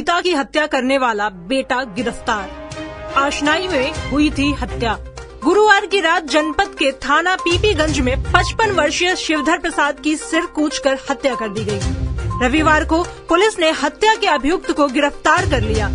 पिता की हत्या करने वाला बेटा गिरफ्तार। आशनाई में हुई थी हत्या। गुरुवार की रात जनपद के थाना पीपीगंज में 55 वर्षीय शिवधर प्रसाद की सिर कूचकर हत्या कर दी गई। रविवार को पुलिस ने हत्या के अभियुक्त को गिरफ्तार कर लिया।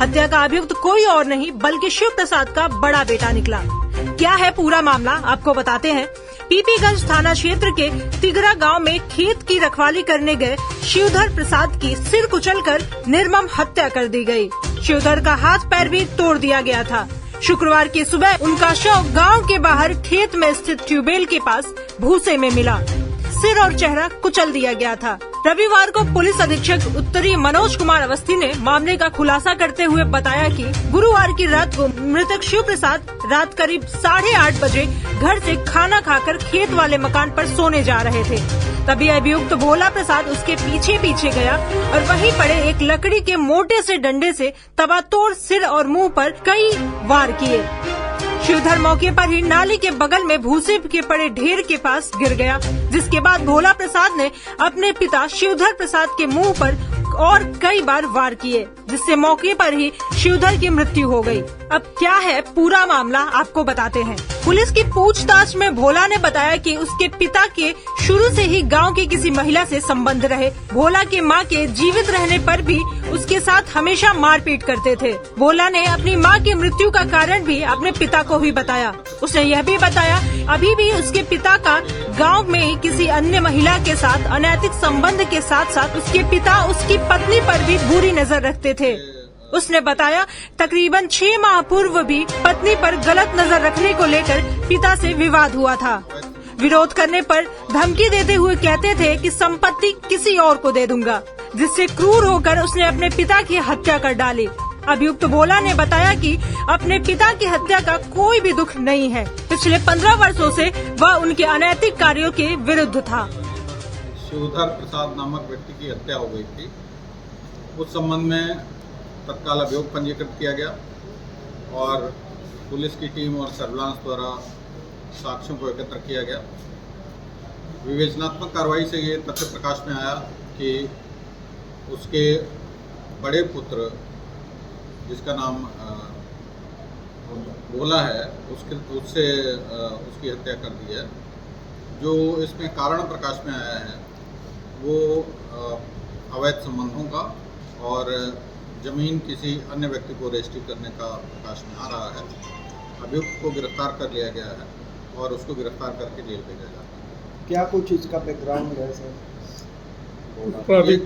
हत्या का अभियुक्त कोई और नहीं बल्कि शिव प्रसाद का बड़ा बेटा निकला। क्या है पूरा मामला, आपको बताते हैं। पीपीगंज थाना क्षेत्र के तिगरा गांव में खेत की रखवाली करने गए शिवधर प्रसाद की सिर कुचलकर निर्मम हत्या कर दी गई। शिवधर का हाथ पैर भी तोड़ दिया गया था। शुक्रवार की सुबह उनका शव गांव के बाहर खेत में स्थित ट्यूबवेल के पास भूसे में मिला। सिर और चेहरा कुचल दिया गया था। रविवार को पुलिस अधीक्षक उत्तरी मनोज कुमार अवस्थी ने मामले का खुलासा करते हुए बताया कि गुरुवार की रात को मृतक शिव प्रसाद रात करीब 8:30 बजे घर से खाना खाकर खेत वाले मकान पर सोने जा रहे थे। तभी अभियुक्त भोला प्रसाद उसके पीछे पीछे गया और वहीं पड़े एक लकड़ी के मोटे से डंडे से तबातोड़ सिर और मुंह पर कई वार किए। शिवधर मौके पर ही नाली के बगल में भूसे के पड़े ढेर के पास गिर गया, जिसके बाद भोला प्रसाद ने अपने पिता शिवधर प्रसाद के मुंह पर और कई बार वार किए, जिससे मौके पर ही शिवधर की मृत्यु हो गई। अब क्या है पूरा मामला, आपको बताते हैं। पुलिस की पूछताछ में भोला ने बताया कि उसके पिता के शुरू से ही गांव की किसी महिला से संबंध रहे। भोला के मां के जीवित रहने पर भी उसके साथ हमेशा मारपीट करते थे। भोला ने अपनी मां की मृत्यु का कारण भी अपने पिता को ही बताया। उसने यह भी बताया अभी भी उसके पिता का गांव में किसी अन्य महिला के साथ अनैतिक संबंध के साथ साथ उसके पिता उसकी पत्नी पर भी बुरी नजर रखते थे। उसने बताया तकरीबन 6 माह पूर्व भी पत्नी पर गलत नजर रखने को लेकर पिता से विवाद हुआ था। विरोध करने पर धमकी देते हुए कहते थे कि संपत्ति किसी और को दे दूंगा, जिससे क्रूर होकर उसने अपने पिता की हत्या कर डाली। अभियुक्त भोला ने बताया कि अपने पिता की हत्या का कोई भी दुख नहीं है। पिछले 15 वर्षों से वह उनके अनैतिक कार्यों के विरुद्ध था। शिवधर प्रसाद नामक व्यक्ति की हत्या हो गई थी। उस संबंध में तत्काल अभियोग पंजीकृत किया गया और पुलिस की टीम और सर्विलांस द्वारा साक्ष्यों को एकत्र किया गया। विवेचनात्मक कार्रवाई से ये तथ्य प्रकाश में आया कि उसके बड़े पुत्र, जिसका नाम भोला है, उससे उसकी हत्या कर दी है। जो इसमें कारण प्रकाश में आया है वो अवैध संबंधों का और जमीन किसी अन्य व्यक्ति को रजिस्ट्री करने का प्रकाश में आ रहा है। अभियुक्त को गिरफ्तार कर लिया गया है और उसको गिरफ्तार करके जेल भेजा जाता है। क्या कुछ इसका बैकग्राउंड है सर? ये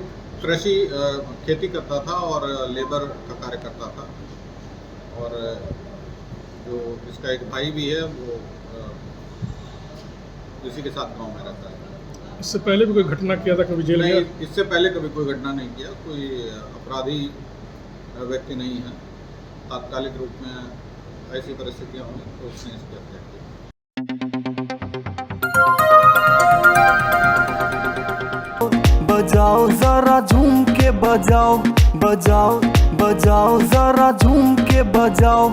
कृषि खेती करता था और लेबर का कार्य करता था और जो इसका एक भाई भी है वो इसी के साथ गांव में रहता है। इससे पहले भी कोई घटना किया था, कभी जेल गया? इससे पहले कभी कोई घटना नहीं किया, कोई अपराधी व्यक्ति नहीं है। तात्कालिक रूप में ऐसी परिस्थितियां हुई तो उसने इसकी हत्या की। बजाओ जरा झूम के बजाओ, बजाओ बजाओ जरा झूम के बजाओ।